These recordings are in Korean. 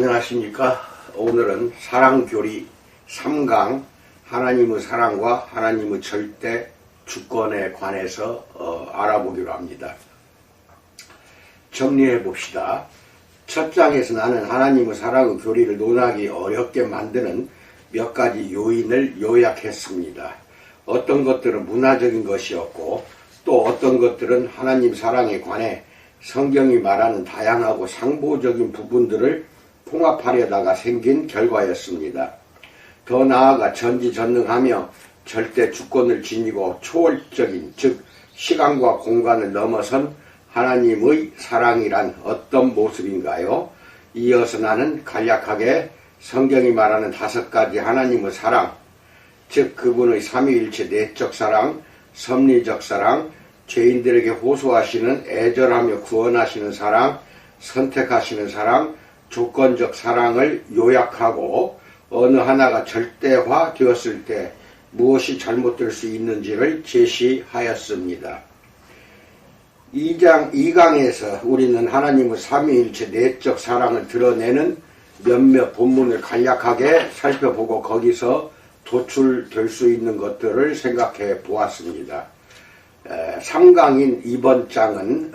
안녕하십니까. 오늘은 사랑교리 3강 하나님의 사랑과 하나님의 절대 주권에 관해서 알아보기로 합니다. 정리해 봅시다. 첫 장에서 나는 하나님의 사랑의 교리를 논하기 어렵게 만드는 몇 가지 요인을 요약했습니다. 어떤 것들은 문화적인 것이었고 또 어떤 것들은 하나님 사랑에 관해 성경이 말하는 다양하고 상보적인 부분들을 통합하려다가 생긴 결과였습니다. 더 나아가 전지전능하며 절대 주권을 지니고 초월적인, 즉 시간과 공간을 넘어선 하나님의 사랑이란 어떤 모습인가요? 이어서 나는 간략하게 성경이 말하는 5가지 하나님의 사랑, 즉 그분의 삼위일체 내적 사랑, 섭리적 사랑, 죄인들에게 호소하시는 애절하며 구원하시는 사랑, 선택하시는 사랑, 조건적 사랑을 요약하고 어느 하나가 절대화 되었을 때 무엇이 잘못될 수 있는지를 제시하였습니다. 2강에서 우리는 하나님의 삼위일체 내적 사랑을 드러내는 몇몇 본문을 간략하게 살펴보고 거기서 도출될 수 있는 것들을 생각해 보았습니다. 3강인 이번 장은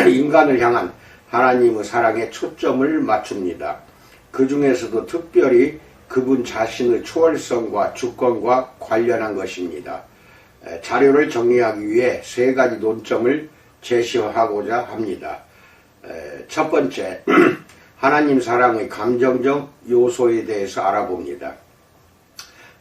인간을 향한 하나님의 사랑에 초점을 맞춥니다. 그 중에서도 특별히 그분 자신의 초월성과 주권과 관련한 것입니다. 자료를 정리하기 위해 3가지 논점을 제시하고자 합니다. 첫 번째, 하나님 사랑의 감정적 요소에 대해서 알아봅니다.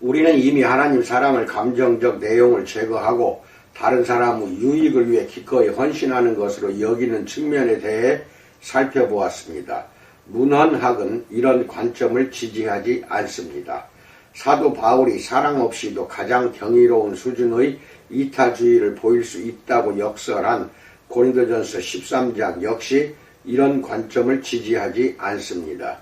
우리는 이미 하나님 사랑을 감정적 내용을 제거하고 다른 사람의 유익을 위해 기꺼이 헌신하는 것으로 여기는 측면에 대해 살펴보았습니다. 문헌학은 이런 관점을 지지하지 않습니다. 사도 바울이 사랑 없이도 가장 경이로운 수준의 이타주의를 보일 수 있다고 역설한 고린도전서 13장 역시 이런 관점을 지지하지 않습니다.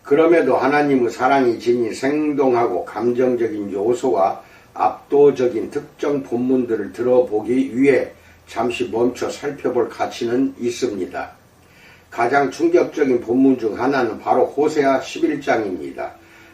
그럼에도 하나님의 사랑이 지닌 생동하고 감정적인 요소와 압도적인 특정 본문들을 들어보기 위해 잠시 멈춰 살펴볼 가치는 있습니다. 가장 충격적인 본문 중 하나는 바로 호세아 11장입니다.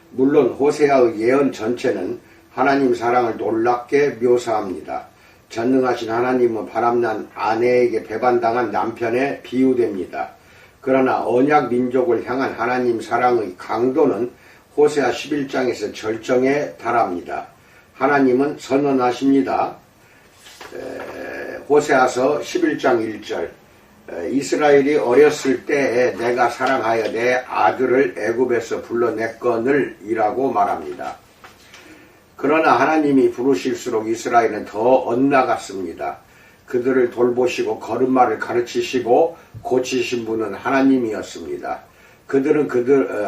물론 호세아의 예언 전체는 하나님 사랑을 놀랍게 묘사합니다. 전능하신 하나님은 바람난 아내에게 배반당한 남편에 비유됩니다. 그러나 언약 민족을 향한 하나님 사랑의 강도는 호세아 11장에서 절정에 달합니다. 하나님은 선언하십니다. 호세아서 11장 1절 이스라엘이 어렸을 때에 내가 사랑하여 내 아들을 애굽에서 불러냈거늘 이라고 말합니다. 그러나 하나님이 부르실수록 이스라엘은 더 엇나갔습니다. 그들을 돌보시고 걸음마를 가르치시고 고치신 분은 하나님이었습니다.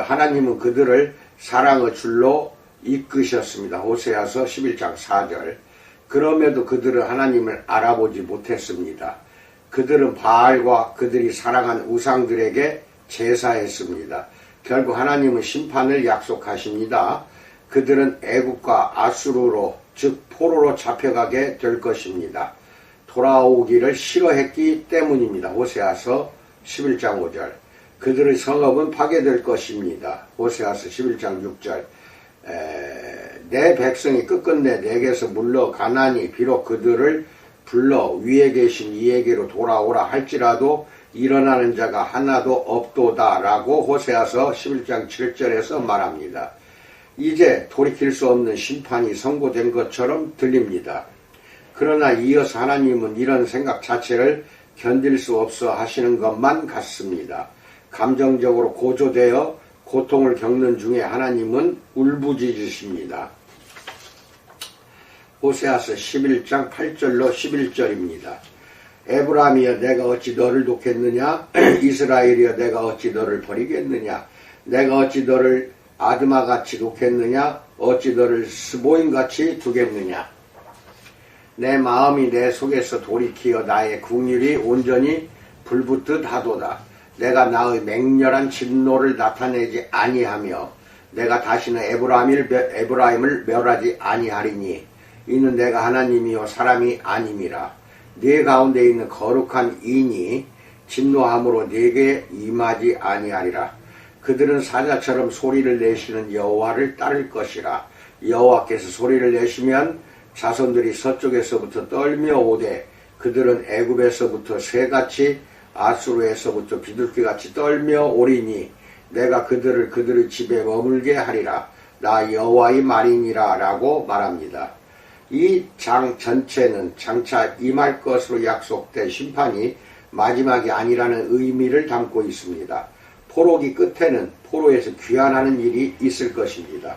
하나님은 그들을 사랑의 줄로 이끄셨습니다. 호세아서 11장 4절 그럼에도 그들은 하나님을 알아보지 못했습니다. 그들은 바알과 그들이 사랑한 우상들에게 제사했습니다. 결국 하나님은 심판을 약속하십니다. 그들은 애국과 아수르로 즉 포로로 잡혀가게 될 것입니다. 돌아오기를 싫어했기 때문입니다. 호세아서 11장 5절 그들의 성읍은 파괴될 것입니다. 호세아서 11장 6절 내 백성이 끝끝내 내게서 물러가나니 비록 그들을 불러 위에 계신 이에게로 돌아오라 할지라도 일어나는 자가 하나도 없도다 라고 호세아서 11장 7절에서 말합니다. 이제 돌이킬 수 없는 심판이 선고된 것처럼 들립니다. 그러나 이어서 하나님은 이런 생각 자체를 견딜 수 없어 하시는 것만 같습니다. 감정적으로 고조되어 고통을 겪는 중에 하나님은 울부짖으십니다. 호세아서 11장 8절로 11절입니다. 에브라임이여 내가 어찌 너를 놓겠느냐? 이스라엘이여 내가 어찌 너를 버리겠느냐? 내가 어찌 너를 아드마같이 놓겠느냐? 어찌 너를 스보임같이 두겠느냐? 내 마음이 내 속에서 돌이키어 나의 긍휼이 온전히 불붙듯 하도다. 내가 나의 맹렬한 진노를 나타내지 아니하며 내가 다시는 에브라임을 멸하지 아니하리니 이는 내가 하나님이요 사람이 아님이라. 네 가운데 있는 거룩한 인이 진노함으로 네게 임하지 아니하리라. 그들은 사자처럼 소리를 내시는 여호와를 따를 것이라. 여호와께서 소리를 내시면 자손들이 서쪽에서부터 떨며 오되 그들은 애굽에서부터 새같이 아수르에서부터 비둘기같이 떨며 오리니 내가 그들의 집에 머물게 하리라. 나 여호와의 말이니라 라고 말합니다. 이 장 전체는 장차 임할 것으로 약속된 심판이 마지막이 아니라는 의미를 담고 있습니다. 포로기 끝에는 포로에서 귀환하는 일이 있을 것입니다.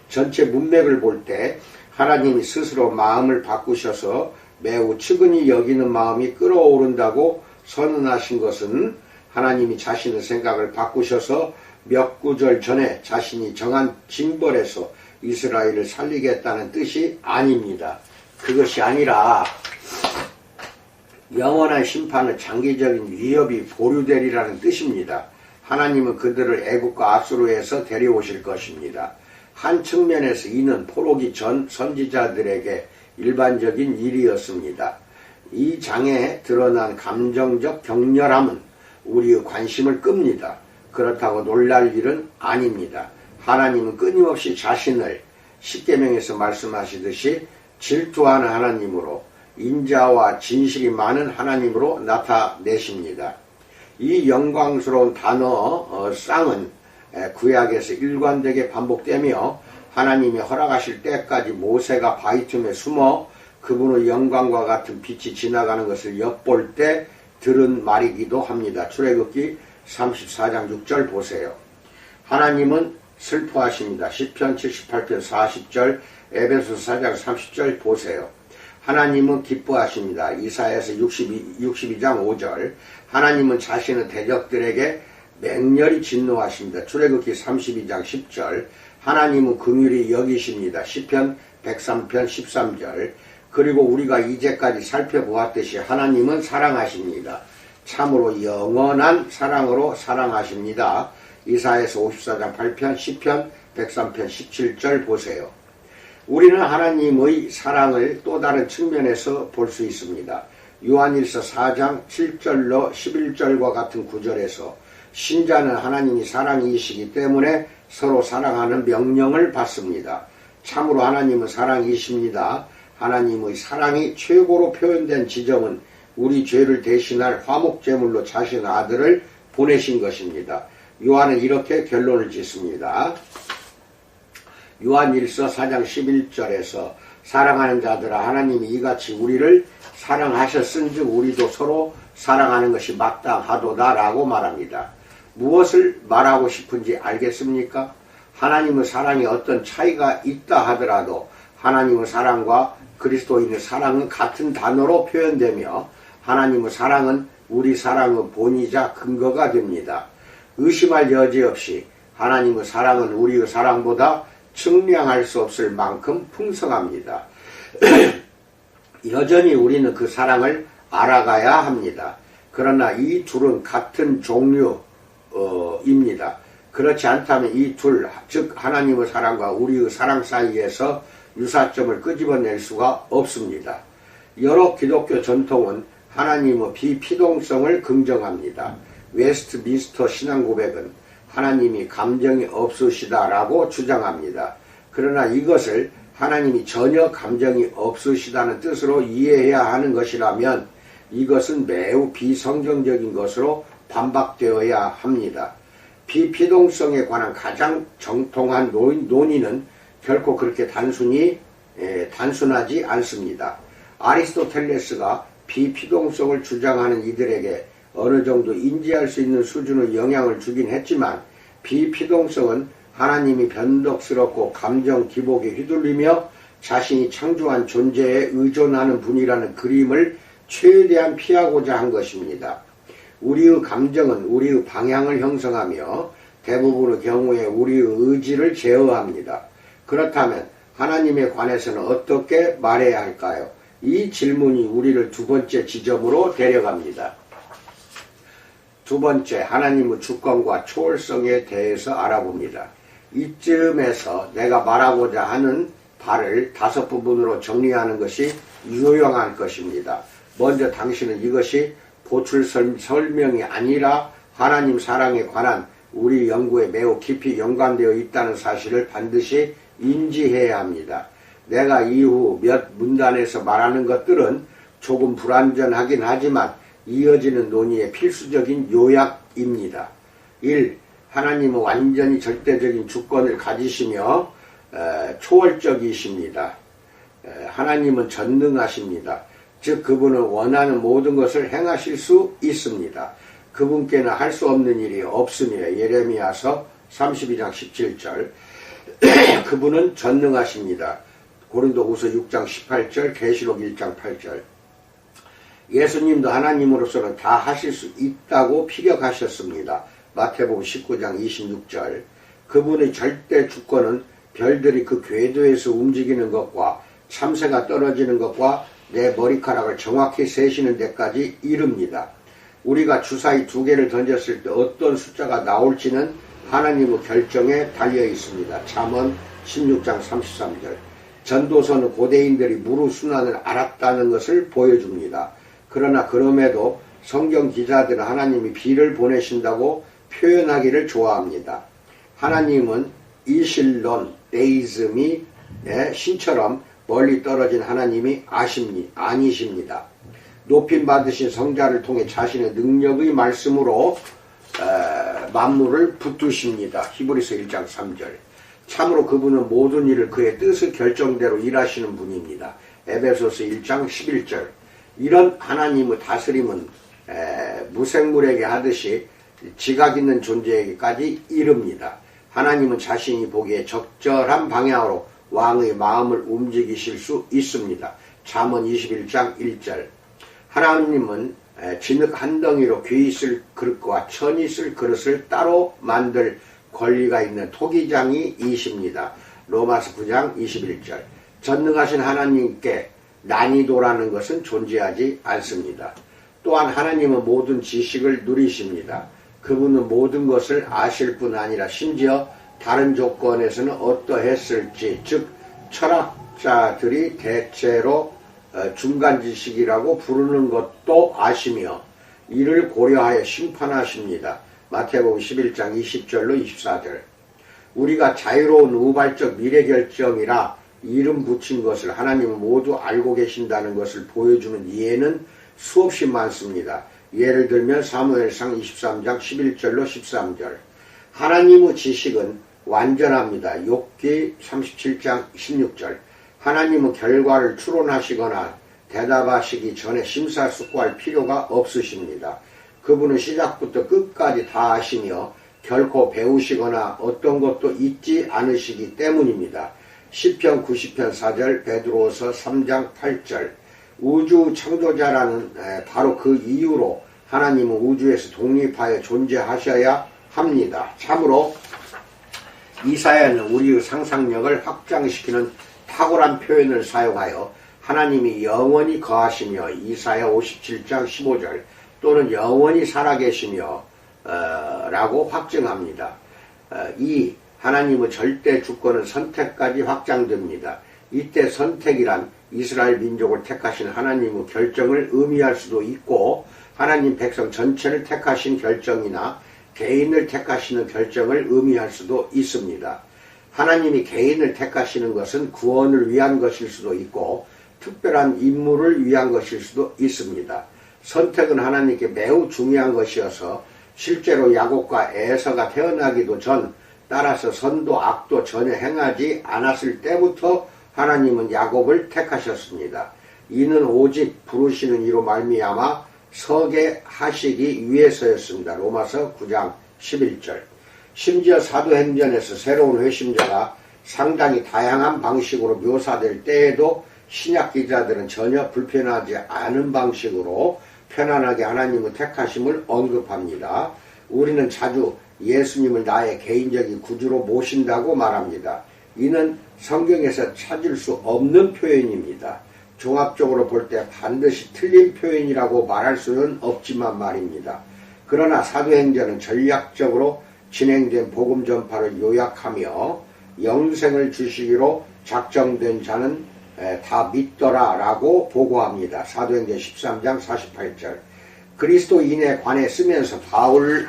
전체 문맥을 볼 때 하나님이 스스로 마음을 바꾸셔서 매우 측은히 여기는 마음이 끓어오른다고 선언하신 것은 하나님이 자신의 생각을 바꾸셔서 몇 구절 전에 자신이 정한 징벌에서 이스라엘을 살리겠다는 뜻이 아닙니다. 그것이 아니라 영원한 심판은 장기적인 위협이 보류되리라는 뜻입니다. 하나님은 그들을 애국과 아수르에서 데려오실 것입니다. 한 측면에서 이는 포로기 전 선지자들에게 일반적인 일이었습니다. 이 장에 드러난 감정적 격렬함은 우리의 관심을 끕니다. 그렇다고 놀랄 일은 아닙니다. 하나님은 끊임없이 자신을 십계명에서 말씀하시듯이 질투하는 하나님으로 인자와 진실이 많은 하나님으로 나타내십니다. 이 영광스러운 단어 쌍은 구약에서 일관되게 반복되며 하나님이 허락하실 때까지 모세가 바위 틈에 숨어 그분의 영광과 같은 빛이 지나가는 것을 엿볼 때 들은 말이기도 합니다. 출애굽기 34장 6절 보세요. 하나님은 슬퍼하십니다. 시편 78편 40절, 에베소서 4장 30절 보세요. 하나님은 기뻐하십니다. 이사야서 62장 5절. 하나님은 자신의 대적들에게 맹렬히 진노하십니다. 출애굽기 32장 10절. 하나님은 긍휼히 여기십니다. 시편 103편 13절. 그리고 우리가 이제까지 살펴보았듯이 하나님은 사랑하십니다. 참으로 영원한 사랑으로 사랑하십니다. 이사야서 54장 8편, 시편 103편 17절 보세요. 우리는 하나님의 사랑을 또 다른 측면에서 볼 수 있습니다. 요한일서 4장 7절로 11절과 같은 구절에서 신자는 하나님이 사랑이시기 때문에 서로 사랑하는 명령을 받습니다. 참으로 하나님은 사랑이십니다. 하나님의 사랑이 최고로 표현된 지점은 우리 죄를 대신할 화목제물로 자신의 아들을 보내신 것입니다. 요한은 이렇게 결론을 짓습니다. 요한일서 4장 11절에서 사랑하는 자들아 하나님이 이같이 우리를 사랑하셨은즉 우리도 서로 사랑하는 것이 마땅하도다 라고 말합니다. 무엇을 말하고 싶은지 알겠습니까? 하나님의 사랑에 어떤 차이가 있다 하더라도 하나님의 사랑과 그리스도인의 사랑은 같은 단어로 표현되며 하나님의 사랑은 우리 사랑의 본이자 근거가 됩니다. 의심할 여지 없이 하나님의 사랑은 우리의 사랑보다 측량할 수 없을 만큼 풍성합니다. 여전히 우리는 그 사랑을 알아가야 합니다. 그러나 이 둘은 같은 종류입니다. 그렇지 않다면 이 둘, 즉 하나님의 사랑과 우리의 사랑 사이에서 유사점을 끄집어낼 수가 없습니다. 여러 기독교 전통은 하나님의 비피동성을 긍정합니다. 웨스트민스터 신앙고백은 하나님이 감정이 없으시다라고 주장합니다. 그러나 이것을 하나님이 전혀 감정이 없으시다는 뜻으로 이해해야 하는 것이라면 이것은 매우 비성경적인 것으로 반박되어야 합니다. 비피동성에 관한 가장 정통한 논의는 결코 그렇게 단순하지 않습니다. 아리스토텔레스가 비피동성을 주장하는 이들에게 어느 정도 인지할 수 있는 수준의 영향을 주긴 했지만 비피동성은 하나님이 변덕스럽고 감정 기복에 휘둘리며 자신이 창조한 존재에 의존하는 분이라는 그림을 최대한 피하고자 한 것입니다. 우리의 감정은 우리의 방향을 형성하며 대부분의 경우에 우리의 의지를 제어합니다. 그렇다면 하나님에 관해서는 어떻게 말해야 할까요? 이 질문이 우리를 두 번째 지점으로 데려갑니다. 두 번째, 하나님의 주권과 초월성에 대해서 알아봅니다. 이쯤에서 내가 말하고자 하는 바를 5부분으로 정리하는 것이 유용할 것입니다. 먼저 당신은 이것이 보출 설명이 아니라 하나님 사랑에 관한 우리 연구에 매우 깊이 연관되어 있다는 사실을 반드시 인지해야 합니다. 내가 이후 몇 문단에서 말하는 것들은 조금 불완전하긴 하지만 이어지는 논의의 필수적인 요약입니다. 1. 하나님은 완전히 절대적인 주권을 가지시며 초월적이십니다. 하나님은 전능하십니다. 즉 그분은 원하는 모든 것을 행하실 수 있습니다. 그분께는 할 수 없는 일이 없으며 예레미야서 32장 17절 그분은 전능하십니다. 고린도후서 6장 18절 계시록 1장 8절 예수님도 하나님으로서는 다 하실 수 있다고 피력하셨습니다. 마태복음 19장 26절 그분의 절대 주권은 별들이 그 궤도에서 움직이는 것과 참새가 떨어지는 것과 내 머리카락을 정확히 세시는 데까지 이릅니다. 우리가 주사위 2개를 던졌을 때 어떤 숫자가 나올지는 하나님의 결정에 달려 있습니다. 잠언 16장 33절 전도서는 고대인들이 무르순환을 알았다는 것을 보여줍니다. 그러나 그럼에도 성경 기자들은 하나님이 비를 보내신다고 표현하기를 좋아합니다. 하나님은 이실론, 데이즘이 신처럼 멀리 떨어진 하나님이 아니십니다. 높임 받으신 성자를 통해 자신의 능력의 말씀으로 만물을 붙드십니다. 히브리서 1장 3절 참으로 그분은 모든 일을 그의 뜻의 결정대로 일하시는 분입니다. 에베소서 1장 11절 이런 하나님의 다스림은 무생물에게 하듯이 지각 있는 존재에게까지 이릅니다. 하나님은 자신이 보기에 적절한 방향으로 왕의 마음을 움직이실 수 있습니다. 잠언 21장 1절 하나님은 진흙 한 덩이로 귀 있을 그릇과 천이 있을 그릇을 따로 만들 권리가 있는 토기장이 이십니다. 로마서 9장 21절 전능하신 하나님께 난이도라는 것은 존재하지 않습니다. 또한 하나님은 모든 지식을 누리십니다. 그분은 모든 것을 아실 뿐 아니라 심지어 다른 조건에서는 어떠했을지 즉 철학자들이 대체로 중간지식이라고 부르는 것도 아시며 이를 고려하여 심판하십니다. 마태복음 11장 20절로 24절 우리가 자유로운 우발적 미래결정이라 이름 붙인 것을 하나님은 모두 알고 계신다는 것을 보여주는 예는 수없이 많습니다. 예를 들면 사무엘상 23장 11절로 13절 하나님의 지식은 완전합니다. 욥기 37장 16절 하나님은 결과를 추론하시거나 대답하시기 전에 심사숙고할 필요가 없으십니다. 그분은 시작부터 끝까지 다 아시며 결코 배우시거나 어떤 것도 잊지 않으시기 때문입니다. 시편 90편 4절 베드로서 3장 8절 우주 창조자라는 바로 그 이유로 하나님은 우주에서 독립하여 존재하셔야 합니다. 참으로 이사야는 우리의 상상력을 확장시키는 탁월한 표현을 사용하여 하나님이 영원히 거하시며 이사야 57장 15절 또는 영원히 살아계시며 라고 확증합니다. 이 하나님의 절대 주권은 선택까지 확장됩니다. 이때 선택이란 이스라엘 민족을 택하신 하나님의 결정을 의미할 수도 있고 하나님 백성 전체를 택하신 결정이나 개인을 택하시는 결정을 의미할 수도 있습니다. 하나님이 개인을 택하시는 것은 구원을 위한 것일 수도 있고 특별한 임무를 위한 것일 수도 있습니다. 선택은 하나님께 매우 중요한 것이어서 실제로 야곱과 에서가 태어나기도 전 따라서 선도 악도 전혀 행하지 않았을 때부터 하나님은 야곱을 택하셨습니다. 이는 오직 부르시는 이로 말미암아 서게 하시기 위해서였습니다. 로마서 9장 11절 심지어 사도행전에서 새로운 회심자가 상당히 다양한 방식으로 묘사될 때에도 신약 기자들은 전혀 불편하지 않은 방식으로 편안하게 하나님의 택하심을 언급합니다. 우리는 자주 예수님을 나의 개인적인 구주로 모신다고 말합니다. 이는 성경에서 찾을 수 없는 표현입니다. 종합적으로 볼 때 반드시 틀린 표현이라고 말할 수는 없지만 말입니다. 그러나 사도행전은 전략적으로 진행된 복음 전파를 요약하며 영생을 주시기로 작정된 자는 다 믿더라 라고 보고합니다. 사도행전 13장 48절 그리스도인에 관해 쓰면서 바울은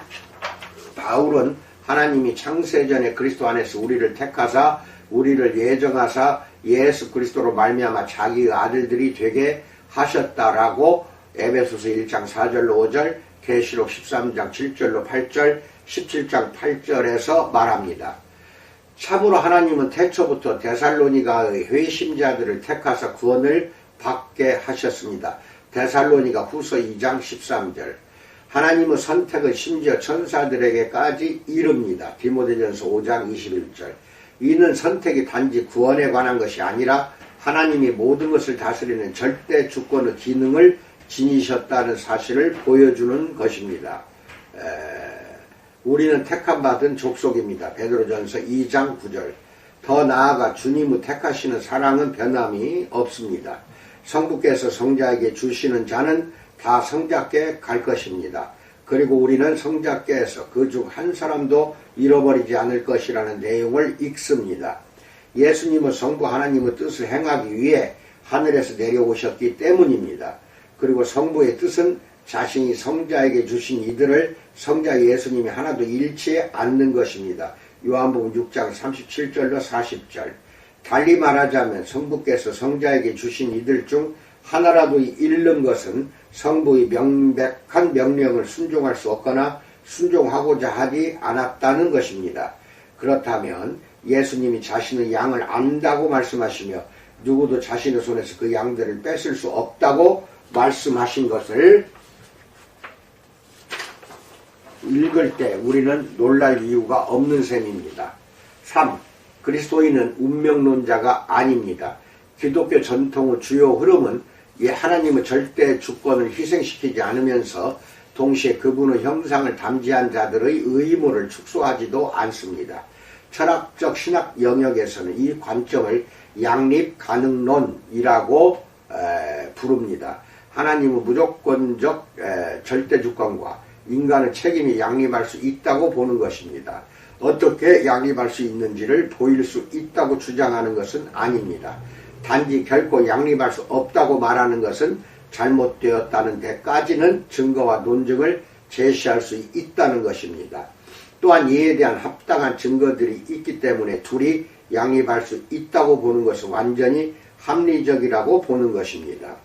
하나님이 창세전에 그리스도 안에서 우리를 택하사 우리를 예정하사 예수 그리스도로 말미암아 자기의 아들들이 되게 하셨다라고 에베소서 1장 4절로 5절, 계시록 13장 7절로 8절, 17장 8절에서 말합니다. 참으로 하나님은 태초부터 데살로니가의 회심자들을 택하사 구원을 받게 하셨습니다. 데살로니가 후서 2장 13절. 하나님의 선택은 심지어 천사들에게까지 이릅니다. 디모데전서 5장 21절. 이는 선택이 단지 구원에 관한 것이 아니라 하나님이 모든 것을 다스리는 절대 주권의 기능을 지니셨다는 사실을 보여주는 것입니다. 우리는 택함받은 족속입니다. 베드로전서 2장 9절. 더 나아가 주님의 택하시는 사랑은 변함이 없습니다. 성부께서 성자에게 주시는 자는 다 성자께 갈 것입니다. 그리고 우리는 성자께서 그 중 한 사람도 잃어버리지 않을 것이라는 내용을 읽습니다. 예수님은 성부 하나님의 뜻을 행하기 위해 하늘에서 내려오셨기 때문입니다. 그리고 성부의 뜻은 자신이 성자에게 주신 이들을 성자 예수님이 하나도 잃지 않는 것입니다. 요한복음 6장 37절로 40절. 달리 말하자면 성부께서 성자에게 주신 이들 중 하나라도 잃는 것은 성부의 명백한 명령을 순종할 수 없거나 순종하고자 하지 않았다는 것입니다. 그렇다면 예수님이 자신의 양을 안다고 말씀하시며 누구도 자신의 손에서 그 양들을 뺏을 수 없다고 말씀하신 것을 읽을 때 우리는 놀랄 이유가 없는 셈입니다. 3. 그리스도인은 운명론자가 아닙니다. 기독교 전통의 주요 흐름은 하나님의 절대 주권을 희생시키지 않으면서 동시에 그분의 형상을 담지한 자들의 의무를 축소하지도 않습니다. 철학적 신학 영역에서는 이 관점을 양립가능론이라고 부릅니다. 하나님의 무조건적 절대 주권과 인간의 책임이 양립할 수 있다고 보는 것입니다. 어떻게 양립할 수 있는지를 보일 수 있다고 주장하는 것은 아닙니다. 단지 결코 양립할 수 없다고 말하는 것은 잘못되었다는 데까지는 증거와 논증을 제시할 수 있다는 것입니다. 또한 이에 대한 합당한 증거들이 있기 때문에 둘이 양립할 수 있다고 보는 것은 완전히 합리적이라고 보는 것입니다.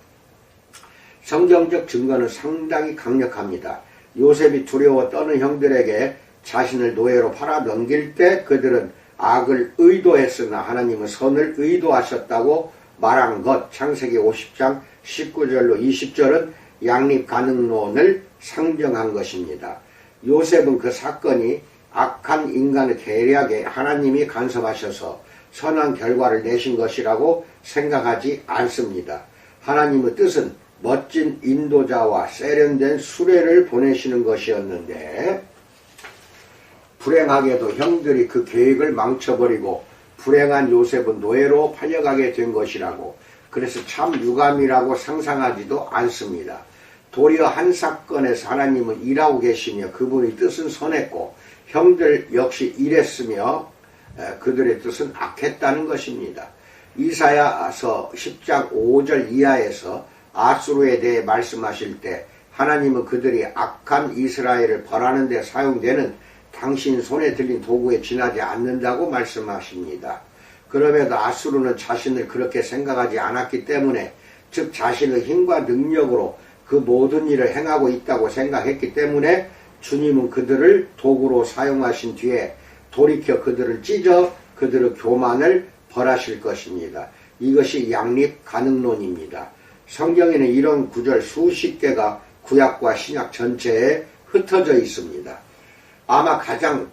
성경적 증거는 상당히 강력합니다. 요셉이 두려워 떠는 형들에게 자신을 노예로 팔아 넘길 때 그들은 악을 의도했으나 하나님은 선을 의도하셨다고 말한 것, 창세기 50장 19절로 20절은 양립가능론을 상정한 것입니다. 요셉은 그 사건이 악한 인간의 계략에 하나님이 간섭하셔서 선한 결과를 내신 것이라고 생각하지 않습니다. 하나님의 뜻은 멋진 인도자와 세련된 수레를 보내시는 것이었는데 불행하게도 형들이 그 계획을 망쳐버리고 불행한 요셉은 노예로 팔려가게 된 것이라고, 그래서 참 유감이라고 상상하지도 않습니다. 도리어 한 사건에서 하나님은 일하고 계시며 그분의 뜻은 선했고 형들 역시 일했으며 그들의 뜻은 악했다는 것입니다. 이사야서 10장 5절 이하에서 아수르에 대해 말씀하실 때 하나님은 그들이 악한 이스라엘을 벌하는 데 사용되는 당신 손에 들린 도구에 지나지 않는다고 말씀하십니다. 그럼에도 아수르는 자신을 그렇게 생각하지 않았기 때문에, 즉 자신의 힘과 능력으로 그 모든 일을 행하고 있다고 생각했기 때문에 주님은 그들을 도구로 사용하신 뒤에 돌이켜 그들을 찢어 그들의 교만을 벌하실 것입니다. 이것이 양립가능론입니다. 성경에는 이런 구절 수십 개가 구약과 신약 전체에 흩어져 있습니다. 아마 가장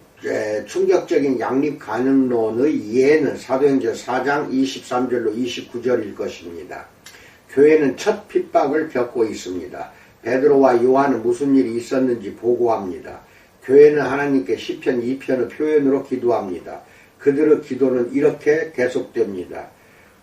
충격적인 양립가능론의 예는 사도행전 4장 23절로 29절일 것입니다. 교회는 첫 핍박을 겪고 있습니다. 베드로와 요한은 무슨 일이 있었는지 보고합니다. 교회는 하나님께 시편 2편의 표현으로 기도합니다. 그들의 기도는 이렇게 계속됩니다.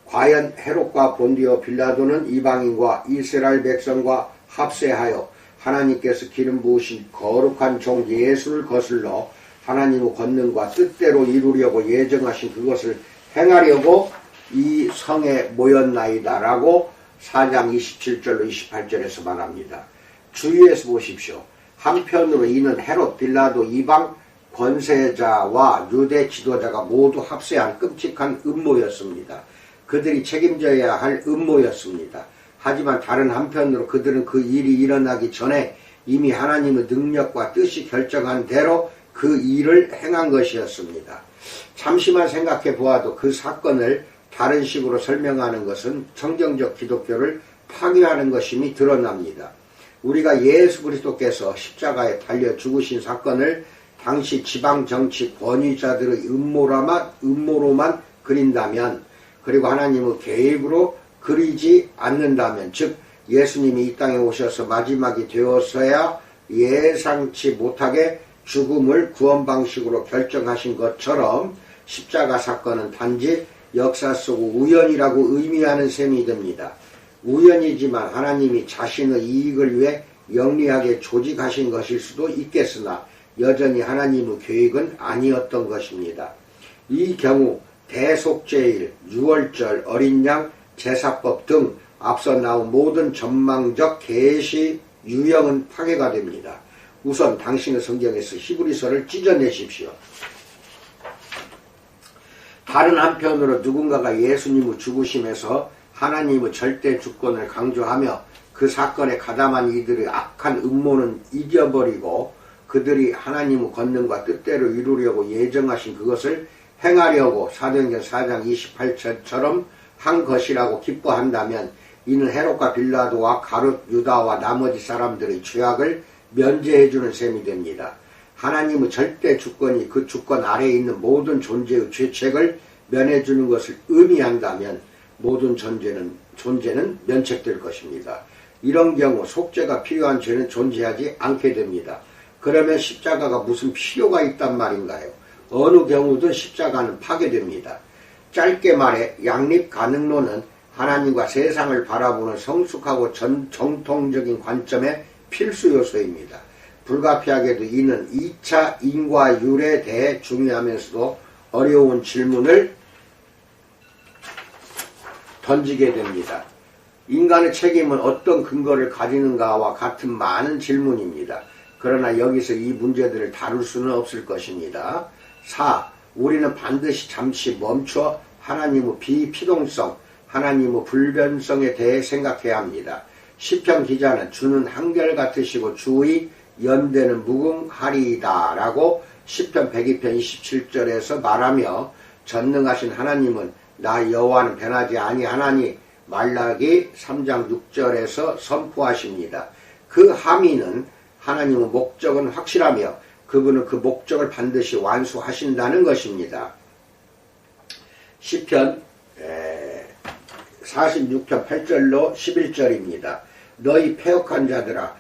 과연 헤롯과 본디오 빌라도는 이방인과 이스라엘 백성과 합세하여 하나님께서 기름 부으신 거룩한 종 예수를 거슬러 하나님의 권능과 뜻대로 이루려고 예정하신 그것을 행하려고 이 성에 모였나이다 라고 4장 27절로 28절에서 말합니다. 주위에서 보십시오. 한편으로 이는 헤롯, 빌라도, 이방 권세자와 유대 지도자가 모두 합세한 끔찍한 음모였습니다. 그들이 책임져야 할 음모였습니다. 하지만 다른 한편으로 그들은 그 일이 일어나기 전에 이미 하나님의 능력과 뜻이 결정한 대로 그 일을 행한 것이었습니다. 잠시만 생각해 보아도 그 사건을 다른 식으로 설명하는 것은 성경적 기독교를 파괴하는 것임이 드러납니다. 우리가 예수 그리스도께서 십자가에 달려 죽으신 사건을 당시 지방정치 권위자들의 음모로만 그린다면, 그리고 하나님의 계획으로 그리지 않는다면, 즉 예수님이 이 땅에 오셔서 마지막이 되어서야 예상치 못하게 죽음을 구원 방식으로 결정하신 것처럼 십자가 사건은 단지 역사 속 우연이라고 의미하는 셈이 됩니다. 우연이지만 하나님이 자신의 이익을 위해 영리하게 조직하신 것일 수도 있겠으나 여전히 하나님의 계획은 아니었던 것입니다. 이 경우 대속죄일, 유월절, 어린 양, 제사법 등 앞서 나온 모든 전망적 계시 유형은 파괴가 됩니다. 우선 당신의 성경에서 히브리서를 찢어내십시오. 다른 한편으로 누군가가 예수님의 죽으심에서 하나님의 절대 주권을 강조하며 그 사건에 가담한 이들의 악한 음모는 잊어버리고 그들이 하나님의 권능과 뜻대로 이루려고 예정하신 그것을 행하려고 사도행전 4장 28절처럼 한 것이라고 기뻐한다면 이는 헤롯과 빌라도와 가룟 유다와 나머지 사람들의 죄악을 면제해주는 셈이 됩니다. 하나님의 절대 주권이 그 주권 아래에 있는 모든 존재의 죄책을 면해주는 것을 의미한다면 모든 존재는 면책될 것입니다. 이런 경우 속죄가 필요한 죄는 존재하지 않게 됩니다. 그러면 십자가가 무슨 필요가 있단 말인가요? 어느 경우든 십자가는 파괴됩니다. 짧게 말해 양립 가능론은 하나님과 세상을 바라보는 성숙하고 정통적인 관점의 필수 요소입니다. 불가피하게도 이는 2차 인과율에 대해 중요하면서도 어려운 질문을 던지게 됩니다. 인간의 책임은 어떤 근거를 가지는가와 같은 많은 질문입니다. 그러나 여기서 이 문제들을 다룰 수는 없을 것입니다. 4. 우리는 반드시 잠시 멈춰 하나님의 비필요성, 하나님의 불변성에 대해 생각해야 합니다. 시편 기자는 주는 한결같으시고 주의 연대는 무궁하리이다 라고 시편 102편 27절에서 말하며 전능하신 하나님은 나 여호와는 변하지 아니하나니 말라기 3장 6절에서 선포하십니다. 그 함의는 하나님의 목적은 확실하며 그분은 그 목적을 반드시 완수하신다는 것입니다. 시편 46편 8절로 11절입니다. 너희 패역한 자들아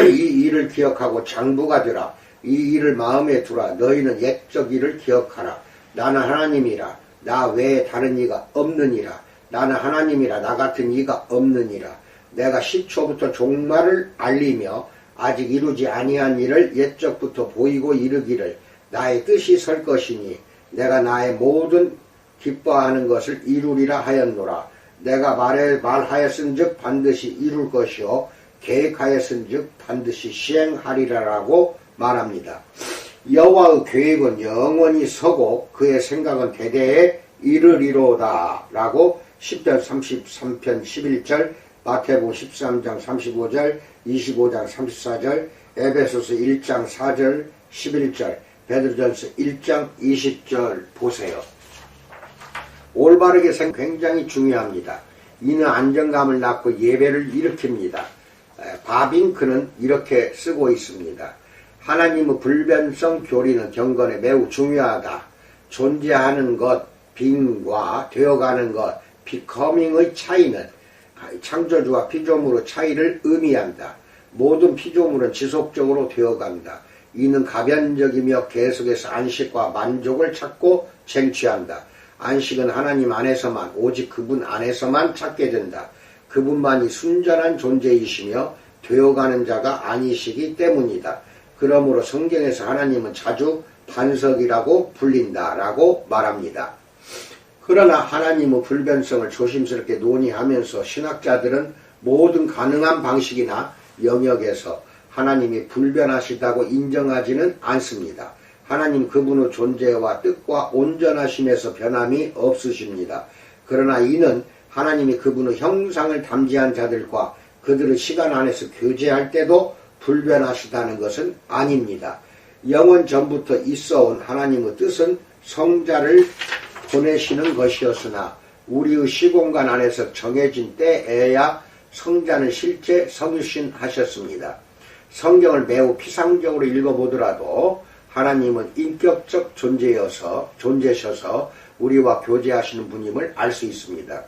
이 일을 기억하고 장부가 되라. 이 일을 마음에 두라. 너희는 옛적 일을 기억하라. 나는 하나님이라. 나 외에 다른 이가 없느니라. 나는 하나님이라. 나 같은 이가 없느니라. 내가 시초부터 종말을 알리며 아직 이루지 아니한 일을 옛적부터 보이고 이르기를 나의 뜻이 설 것이니 내가 나의 모든 기뻐하는 것을 이루리라 하였노라. 내가 말하였은즉 반드시 이룰 것이요 계획하였은즉 반드시 시행하리라라고 말합니다. 여호와의 계획은 영원히 서고 그의 생각은 대대에 이르리로다 라고 시편 33편 11절, 마태복음 13장 35절, 25장 34절, 에베소서 1장 4절 11절, 베드로전서 1장 20절 보세요. 올바르게 굉장히 중요합니다. 이는 안정감을 낳고 예배를 일으킵니다. 바빙크는 이렇게 쓰고 있습니다. 하나님의 불변성 교리는 경건에 매우 중요하다. 존재하는 것, 빙과 되어가는 것, becoming의 차이는 창조주와 피조물의 차이를 의미한다. 모든 피조물은 지속적으로 되어간다. 이는 가변적이며 계속해서 안식과 만족을 찾고 쟁취한다. 안식은 하나님 안에서만, 오직 그분 안에서만 찾게 된다. 그분만이 순전한 존재이시며 되어가는 자가 아니시기 때문이다. 그러므로 성경에서 하나님은 자주 반석이라고 불린다라고 말합니다. 그러나 하나님의 불변성을 조심스럽게 논의하면서 신학자들은 모든 가능한 방식이나 영역에서 하나님이 불변하시다고 인정하지는 않습니다. 하나님 그분의 존재와 뜻과 온전하심에서 변함이 없으십니다. 그러나 이는 하나님이 그분의 형상을 담지한 자들과 그들의 시간 안에서 교제할 때도 불변하시다는 것은 아닙니다. 영원 전부터 있어온 하나님의 뜻은 성자를 보내시는 것이었으나 우리의 시공간 안에서 정해진 때에야 성자는 실제 성육신하셨습니다. 성경을 매우 피상적으로 읽어보더라도 하나님은 인격적 존재셔서 우리와 교제하시는 분임을 알 수 있습니다.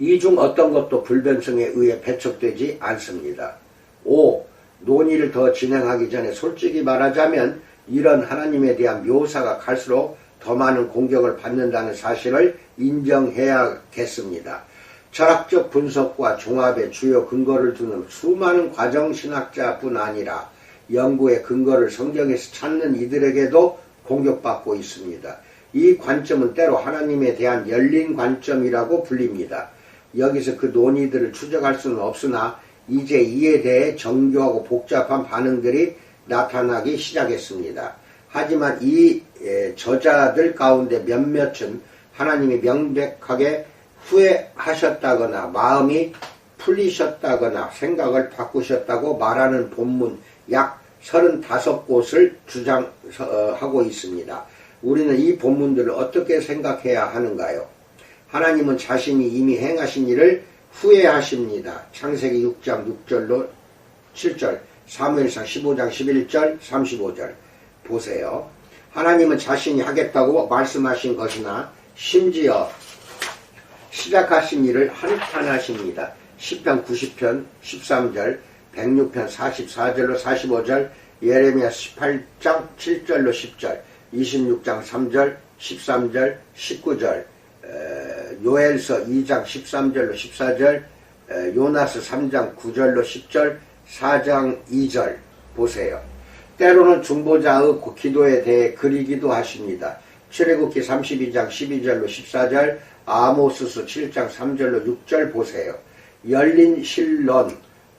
이 중 어떤 것도 불변성에 의해 배척되지 않습니다. 5. 논의를 더 진행하기 전에 솔직히 말하자면 이런 하나님에 대한 묘사가 갈수록 더 많은 공격을 받는다는 사실을 인정해야겠습니다. 철학적 분석과 종합의 주요 근거를 두는 수많은 과정신학자뿐 아니라 연구의 근거를 성경에서 찾는 이들에게도 공격받고 있습니다. 이 관점은 때로 하나님에 대한 열린 관점이라고 불립니다. 여기서 그 논의들을 추적할 수는 없으나 이제 이에 대해 정교하고 복잡한 반응들이 나타나기 시작했습니다. 하지만 이 저자들 가운데 몇몇은 하나님이 명백하게 후회하셨다거나 마음이 풀리셨다거나 생각을 바꾸셨다고 말하는 본문 약 35곳을 주장하고 있습니다. 우리는 이 본문들을 어떻게 생각해야 하는가요? 하나님은 자신이 이미 행하신 일을 후회하십니다. 창세기 6장 6절로 7절, 사무엘상 15장 11절 35절 보세요. 하나님은 자신이 하겠다고 말씀하신 것이나 심지어 시작하신 일을 한탄하십니다. 시편 90편 13절, 106편 44절로 45절, 예레미야 18장 7절로 10절, 26장 3절, 13절, 19절, 요엘서 2장 13절로 14절, 요나스 3장 9절로 10절, 4장 2절 보세요. 때로는 중보자의 기도에 대해 그리기도 하십니다. 출애굽기 32장 12절로 14절, 아모스서 7장 3절로 6절 보세요. 열린 신론,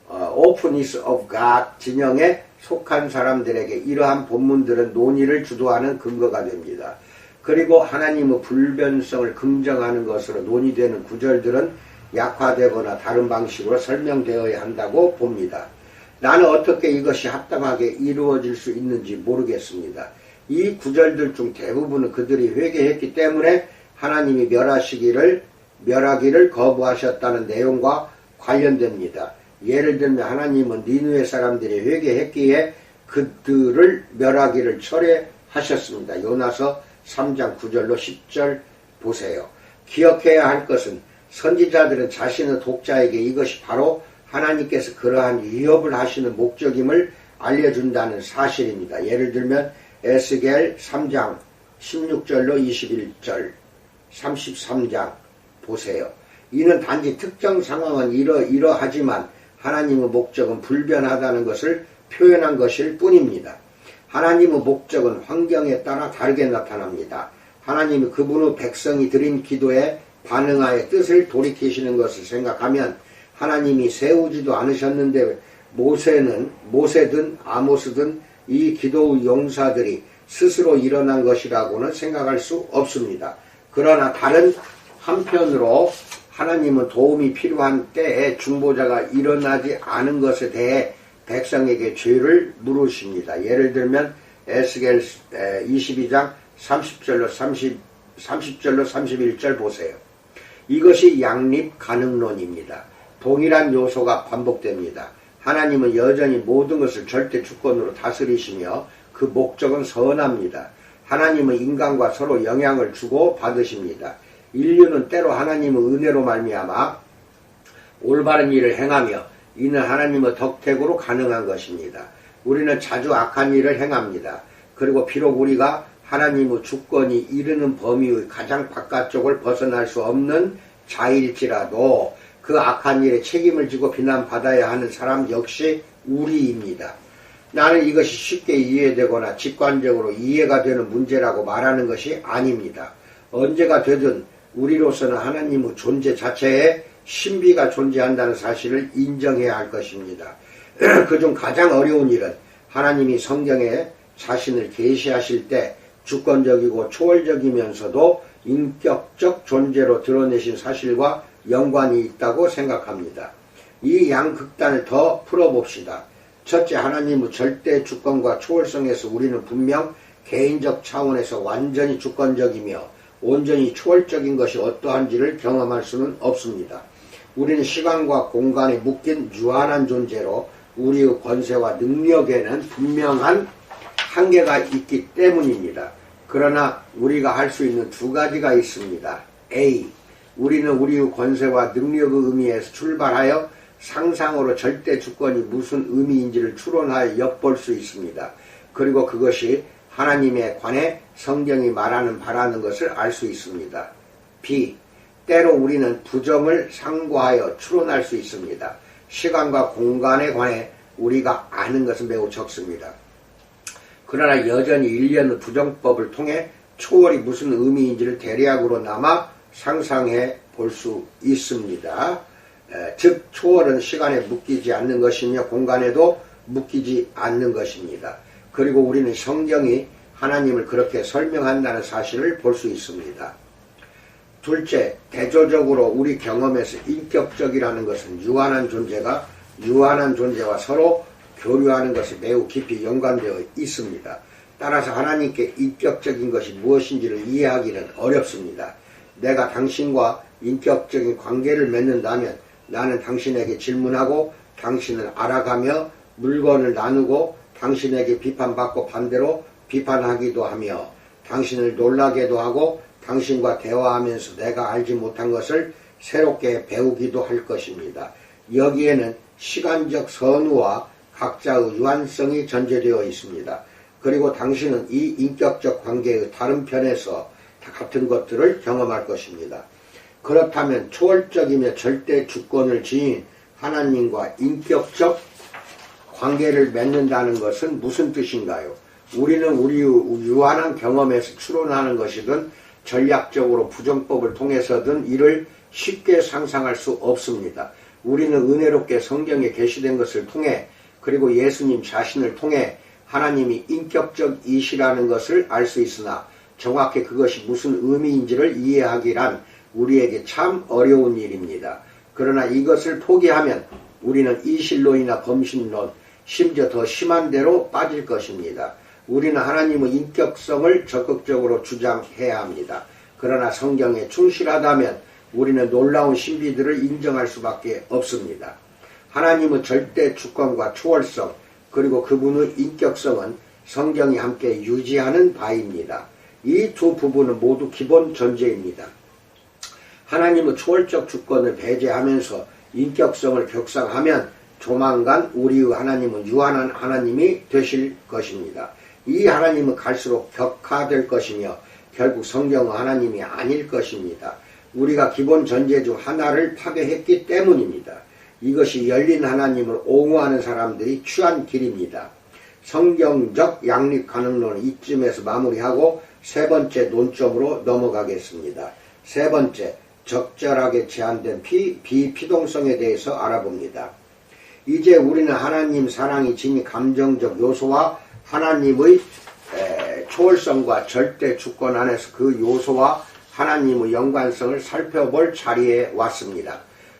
Openness of God 진영에 속한 사람들에게 이러한 본문들은 논의를 주도하는 근거가 됩니다. 그리고 하나님의 불변성을 긍정하는 것으로 논의되는 구절들은 약화되거나 다른 방식으로 설명되어야 한다고 봅니다. 나는 어떻게 이것이 합당하게 이루어질 수 있는지 모르겠습니다. 이 구절들 중 대부분은 그들이 회개했기 때문에 하나님이 멸하기를 거부하셨다는 내용과 관련됩니다. 예를 들면 하나님은 니느웨 사람들이 회개했기에 그들을 멸하기를 철회하셨습니다. 요나서 3장 9절로 10절 보세요. 기억해야 할 것은 선지자들은 자신의 독자에게 이것이 바로 하나님께서 그러한 위협을 하시는 목적임을 알려준다는 사실입니다. 예를 들면 에스겔 3장 16절로 21절 33장 보세요. 이는 단지 특정 상황은 이러하지만 하나님의 목적은 불변하다는 것을 표현한 것일 뿐입니다. 하나님의 목적은 환경에 따라 다르게 나타납니다. 하나님이 그분의 백성이 드린 기도에 반응하여 뜻을 돌이키시는 것을 생각하면 하나님이 세우지도 않으셨는데 모세든 아모스든 이 기도의 용사들이 스스로 일어난 것이라고는 생각할 수 없습니다. 그러나 다른 한편으로 하나님은 도움이 필요한 때에 중보자가 일어나지 않은 것에 대해 백성에게 죄를 물으십니다. 예를 들면 에스겔 22장 30절로 31절 보세요. 이것이 양립 가능론입니다. 동일한 요소가 반복됩니다. 하나님은 여전히 모든 것을 절대 주권으로 다스리시며 그 목적은 선합니다. 하나님은 인간과 서로 영향을 주고 받으십니다. 인류는 때로 하나님의 은혜로 말미암아 올바른 일을 행하며 이는 하나님의 덕택으로 가능한 것입니다. 우리는 자주 악한 일을 행합니다. 그리고 비록 우리가 하나님의 주권이 이르는 범위의 가장 바깥쪽을 벗어날 수 없는 자일지라도 그 악한 일에 책임을 지고 비난받아야 하는 사람 역시 우리입니다. 나는 이것이 쉽게 이해되거나 직관적으로 이해가 되는 문제라고 말하는 것이 아닙니다. 언제가 되든 우리로서는 하나님의 존재 자체에 신비가 존재한다는 사실을 인정해야 할 것입니다. 그중 가장 어려운 일은 하나님이 성경에 자신을 계시하실 때 주권적이고 초월적이면서도 인격적 존재로 드러내신 사실과 연관이 있다고 생각합니다. 이 양극단을 더 풀어봅시다. 첫째, 하나님의 절대 주권과 초월성에서 우리는 분명 개인적 차원에서 완전히 주권적이며 온전히 초월적인 것이 어떠한지를 경험할 수는 없습니다. 우리는 시간과 공간에 묶인 유한한 존재로 우리의 권세와 능력에는 분명한 한계가 있기 때문입니다. 그러나 우리가 할 수 있는 두 가지가 있습니다. A. 우리는 우리의 권세와 능력의 의미에서 출발하여 상상으로 절대 주권이 무슨 의미인지를 추론하여 엿볼 수 있습니다. 그리고 그것이 하나님에 관해 성경이 말하는 바라는 것을 알 수 있습니다. B. 때로 우리는 부정을 상고하여 추론할 수 있습니다. 시간과 공간에 관해 우리가 아는 것은 매우 적습니다. 그러나 여전히 일련의 부정법을 통해 초월이 무슨 의미인지를 대략으로나마 상상해 볼 수 있습니다. 즉 초월은 시간에 묶이지 않는 것이며 공간에도 묶이지 않는 것입니다. 그리고 우리는 성경이 하나님을 그렇게 설명한다는 사실을 볼 수 있습니다. 둘째, 대조적으로 우리 경험에서 인격적이라는 것은 유한한 존재와 서로 교류하는 것이 매우 깊이 연관되어 있습니다. 따라서 하나님께 인격적인 것이 무엇인지를 이해하기는 어렵습니다. 내가 당신과 인격적인 관계를 맺는다면 나는 당신에게 질문하고 당신을 알아가며 물건을 나누고 당신에게 비판받고 반대로 비판하기도 하며 당신을 놀라게도 하고 당신과 대화하면서 내가 알지 못한 것을 새롭게 배우기도 할 것입니다. 여기에는 시간적 선우와 각자의 유한성이 전제되어 있습니다. 그리고 당신은 이 인격적 관계의 다른 편에서 같은 것들을 경험할 것입니다. 그렇다면 초월적이며 절대 주권을 지닌 하나님과 인격적 관계를 맺는다는 것은 무슨 뜻인가요? 우리는 우리의 유한한 경험에서 추론하는 것이든 전략적으로 부정법을 통해서든 이를 쉽게 상상할 수 없습니다. 우리는 은혜롭게 성경에 게시된 것을 통해 그리고 예수님 자신을 통해 하나님이 인격적이시라는 것을 알 수 있으나 정확히 그것이 무슨 의미인지를 이해하기란 우리에게 참 어려운 일입니다. 그러나 이것을 포기하면 우리는 이실론이나 범신론, 심지어 더 심한 대로 빠질 것입니다. 우리는 하나님의 인격성을 적극적으로 주장해야 합니다. 그러나 성경에 충실하다면 우리는 놀라운 신비들을 인정할 수밖에 없습니다. 하나님의 절대 주권과 초월성 그리고 그분의 인격성은 성경이 함께 유지하는 바입니다. 이 두 부분은 모두 기본 전제입니다. 하나님의 초월적 주권을 배제하면서 인격성을 격상하면 조만간 우리의 하나님은 유한한 하나님이 되실 것입니다. 이 하나님은 갈수록 격화될 것이며 결국 성경의 하나님이 아닐 것입니다. 우리가 기본 전제 중 하나를 파괴했기 때문입니다. 이것이 열린 하나님을 옹호하는 사람들이 취한 길입니다. 성경적 양립 가능론은 이쯤에서 마무리하고 세 번째 논점으로 넘어가겠습니다. 세 번째, 적절하게 제한된 비피동성에 대해서 알아봅니다. 이제 우리는 하나님 사랑이 지닌 감정적 요소와 하나님의 초월성과 절대 주권 안에서 그 요소와 하나님의 연관성을 살펴볼 자리에 왔습니다.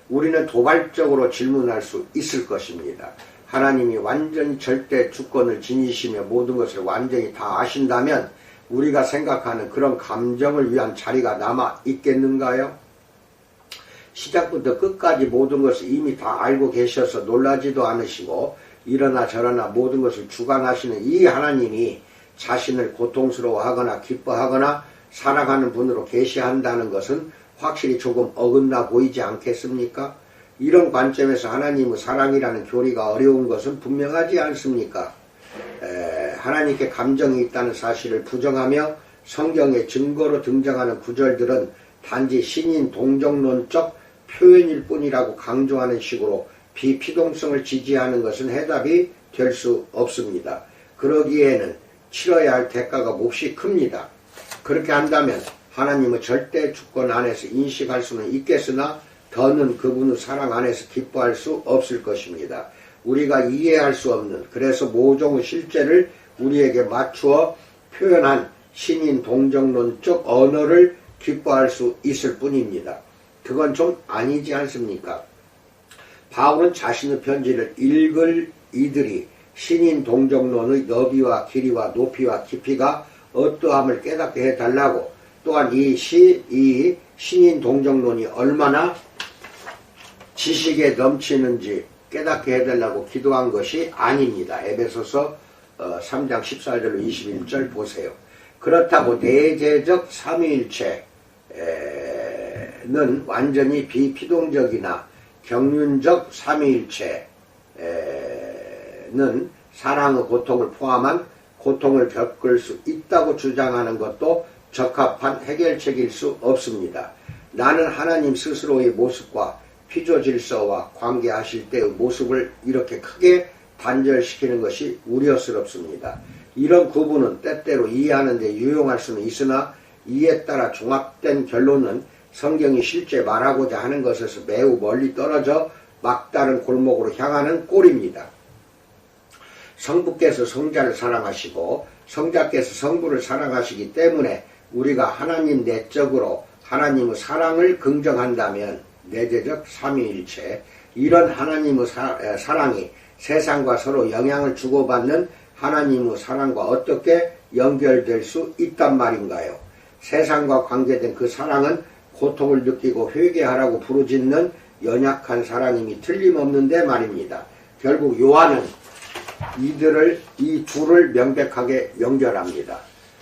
우리는 도발적으로 질문할 수 있을 것입니다. 하나님이 완전히 절대 주권을 지니시며 모든 것을 완전히 다 아신다면 우리가 생각하는 그런 감정을 위한 자리가 남아 있겠는가요? 시작부터 끝까지 모든 것을 이미 다 알고 계셔서 놀라지도 않으시고 이러나 저러나 모든 것을 주관하시는 이 하나님이 자신을 고통스러워하거나 기뻐하거나 사랑하는 분으로 계시한다는 것은 확실히 조금 어긋나 보이지 않겠습니까? 이런 관점에서 하나님의 사랑이라는 교리가 어려운 것은 분명하지 않습니까? 하나님께 감정이 있다는 사실을 부정하며 성경의 증거로 등장하는 구절들은 단지 신인 동정론적 표현일 뿐이라고 강조하는 식으로 비피동성을 지지하는 것은 해답이 될 수 없습니다. 그러기에는 치러야 할 대가가 몹시 큽니다. 그렇게 한다면 하나님의 절대 주권 안에서 인식할 수는 있겠으나 더는 그분의 사랑 안에서 기뻐할 수 없을 것입니다. 우리가 이해할 수 없는 그래서 모종의 실제를 우리에게 맞추어 표현한 신인 동정론적 언어를 기뻐할 수 있을 뿐입니다. 그건 좀 아니지 않습니까? 바울은 자신의 편지를 읽을 이들이 신인 동정론의 너비와 길이와 높이와 깊이가 어떠함을 깨닫게 해달라고, 또한 이 신인 동정론이 얼마나 지식에 넘치는지 깨닫게 해달라고 기도한 것이 아닙니다. 에베소서 3장 14절로 21절 보세요. 그렇다고 내재적 삼위일체는 완전히 비피동적이나 경륜적 삼위일체는 사랑의 고통을 포함한 고통을 겪을 수 있다고 주장하는 것도 적합한 해결책일 수 없습니다. 나는 하나님 스스로의 모습과 피조질서와 관계하실 때의 모습을 이렇게 크게 단절시키는 것이 우려스럽습니다. 이런 구분은 때때로 이해하는 데 유용할 수는 있으나 이에 따라 종합된 결론은 성경이 실제 말하고자 하는 것에서 매우 멀리 떨어져 막다른 골목으로 향하는 꼴입니다. 성부께서 성자를 사랑하시고 성자께서 성부를 사랑하시기 때문에 우리가 하나님 내적으로 하나님의 사랑을 긍정한다면 내재적 삼위일체, 이런 하나님의 사랑이 세상과 서로 영향을 주고받는 하나님의 사랑과 어떻게 연결될 수 있단 말인가요? 세상과 관계된 그 사랑은 고통을 느끼고 회개하라고 부르짖는 연약한 사랑임이 틀림없는데 말입니다. 결국 요한은 이 둘을 명백하게 연결합니다.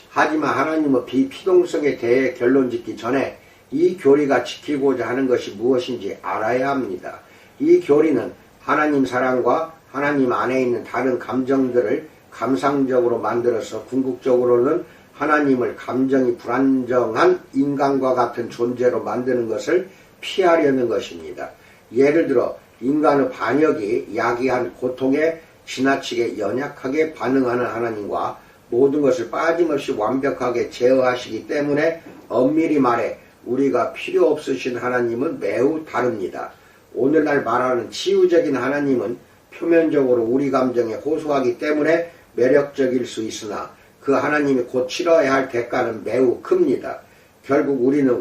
하지만 하나님의 비피동성에 대해 결론짓기 전에 이 교리가 지키고자 하는 것이 무엇인지 알아야 합니다. 이 교리는 하나님 사랑과 하나님 안에 있는 다른 감정들을 감상적으로 만들어서 궁극적으로는 하나님을 감정이 불안정한 인간과 같은 존재로 만드는 것을 피하려는 것입니다. 예를 들어 인간의 반역이 야기한 고통에 지나치게 연약하게 반응하는 하나님과 모든 것을 빠짐없이 완벽하게 제어하시기 때문에 엄밀히 말해 우리가 필요 없으신 하나님은 매우 다릅니다. 오늘날 말하는 치유적인 하나님은 표면적으로 우리 감정에 호소하기 때문에 매력적일 수 있으나 그 하나님이 곧 치러야 할 대가는 매우 큽니다. 결국 우리는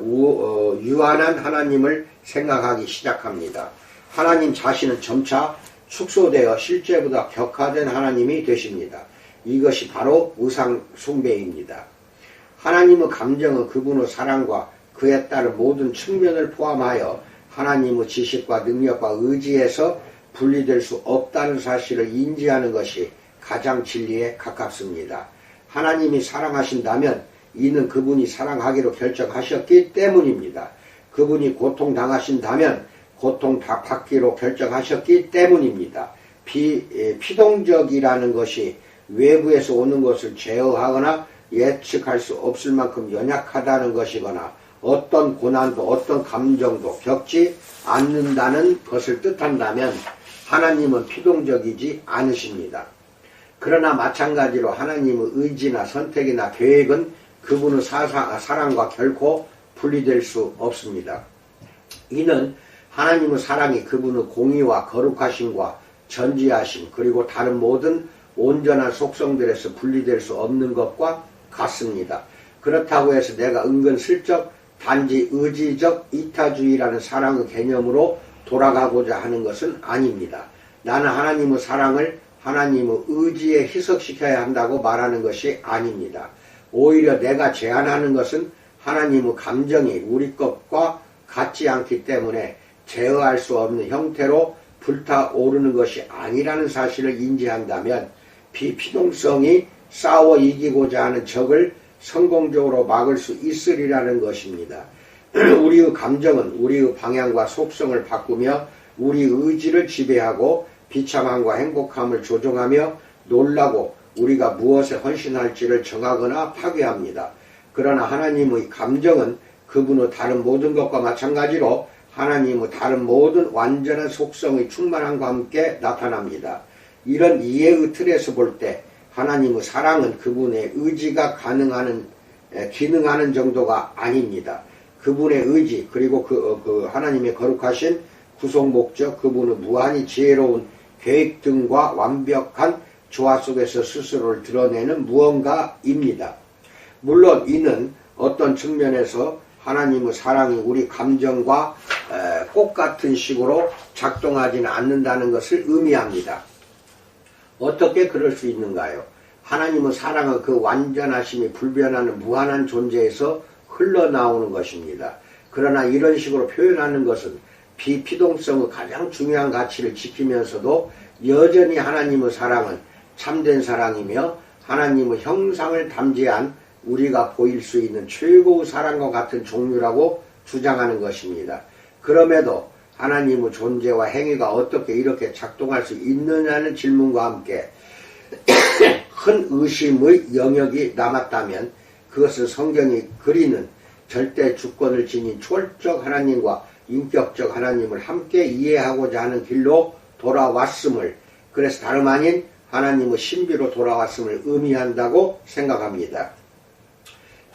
유한한 하나님을 생각하기 시작합니다. 하나님 자신은 점차 축소되어 실제보다 격화된 하나님이 되십니다. 이것이 바로 우상 숭배입니다. 하나님의 감정은 그분의 사랑과 그에 따른 모든 측면을 포함하여 하나님의 지식과 능력과 의지에서 분리될 수 없다는 사실을 인지하는 것이 가장 진리에 가깝습니다. 하나님이 사랑하신다면 이는 그분이 사랑하기로 결정하셨기 때문입니다. 그분이 고통당하신다면 고통받기로 결정하셨기 때문입니다. 피동적이라는 것이 외부에서 오는 것을 제어하거나 예측할 수 없을 만큼 연약하다는 것이거나 어떤 고난도 어떤 감정도 겪지 않는다는 것을 뜻한다면 하나님은 피동적이지 않으십니다. 그러나 마찬가지로 하나님의 의지나 선택이나 계획은 그분의 사랑과 결코 분리될 수 없습니다. 이는 하나님의 사랑이 그분의 공의와 거룩하심과 전지하심 그리고 다른 모든 온전한 속성들에서 분리될 수 없는 것과 같습니다. 그렇다고 해서 내가 은근슬쩍 단지 의지적 이타주의라는 사랑의 개념으로 돌아가고자 하는 것은 아닙니다. 나는 하나님의 사랑을 하나님의 의지에 희석시켜야 한다고 말하는 것이 아닙니다. 오히려 내가 제안하는 것은 하나님의 감정이 우리 것과 같지 않기 때문에 제어할 수 없는 형태로 불타오르는 것이 아니라는 사실을 인지한다면 비피동성이 싸워 이기고자 하는 적을 성공적으로 막을 수 있으리라는 것입니다. 우리의 감정은 우리의 방향과 속성을 바꾸며 우리 의지를 지배하고 비참함과 행복함을 조종하며 놀라고 우리가 무엇에 헌신할지를 정하거나 파괴합니다. 그러나 하나님의 감정은 그분의 다른 모든 것과 마찬가지로 하나님의 다른 모든 완전한 속성의 충만함과 함께 나타납니다. 이런 이해의 틀에서 볼 때 하나님의 사랑은 그분의 의지가 기능하는 정도가 아닙니다. 그분의 의지 그리고 그 하나님의 거룩하신 구속 목적, 그분의 무한히 지혜로운 계획 등과 완벽한 조화 속에서 스스로를 드러내는 무언가입니다. 물론 이는 어떤 측면에서 하나님의 사랑이 우리 감정과 꽃같은 식으로 작동하지는 않는다는 것을 의미합니다. 어떻게 그럴 수 있는가요? 하나님의 사랑은 그 완전하심이 불변하는 무한한 존재에서 흘러나오는 것입니다. 그러나 이런 식으로 표현하는 것은 비피동성의 가장 중요한 가치를 지키면서도 여전히 하나님의 사랑은 참된 사랑이며 하나님의 형상을 담재한 우리가 보일 수 있는 최고의 사랑과 같은 종류라고 주장하는 것입니다. 그럼에도 하나님의 존재와 행위가 어떻게 이렇게 작동할 수 있느냐는 질문과 함께 큰 의심의 영역이 남았다면 그것은 성경이 그리는 절대 주권을 지닌 초월적 하나님과 인격적 하나님을 함께 이해하고자 하는 길로 돌아왔음을, 그래서 다름 아닌 하나님의 신비로 돌아왔음을 의미한다고 생각합니다.